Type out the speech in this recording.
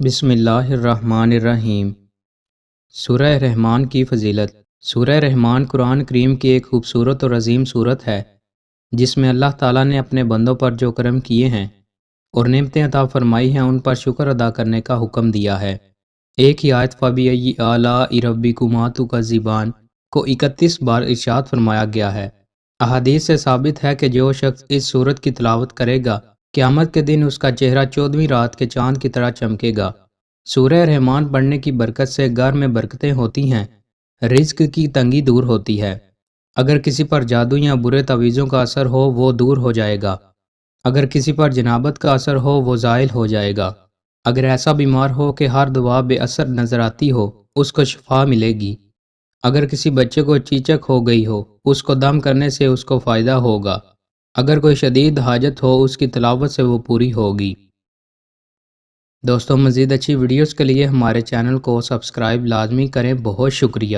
بسم اللہ الرحمن الرحیم۔ سورہ رحمان کی فضیلت۔ سورہ رحمان قرآن کریم کی ایک خوبصورت اور عظیم سورت ہے جس میں اللہ تعالیٰ نے اپنے بندوں پر جو کرم کیے ہیں اور نعمتیں عطا فرمائی ہیں ان پر شکر ادا کرنے کا حکم دیا ہے۔ ایک ہی آیت فَبِأَيِّ آلَاءِ رَبِّكُمَا تُكَذِّبَانِ کو 31 بار ارشاد فرمایا گیا ہے۔ احادیث سے ثابت ہے کہ جو شخص اس سورت کی تلاوت کرے گا قیامت کے دن اس کا چہرہ 14ویں رات کے چاند کی طرح چمکے گا۔ سورہ رحمان پڑھنے کی برکت سے گھر میں برکتیں ہوتی ہیں، رزق کی تنگی دور ہوتی ہے۔ اگر کسی پر جادو یا برے تعویذوں کا اثر ہو وہ دور ہو جائے گا۔ اگر کسی پر جنابت کا اثر ہو وہ زائل ہو جائے گا۔ اگر ایسا بیمار ہو کہ ہر دوا بے اثر نظر آتی ہو اس کو شفا ملے گی۔ اگر کسی بچے کو چیچک ہو گئی ہو اس کو دم کرنے سے اس کو فائدہ ہوگا۔ اگر کوئی شدید حاجت ہو اس کی تلاوت سے وہ پوری ہوگی۔ دوستوں، مزید اچھی ویڈیوز کے لیے ہمارے چینل کو سبسکرائب لازمی کریں۔ بہت شکریہ۔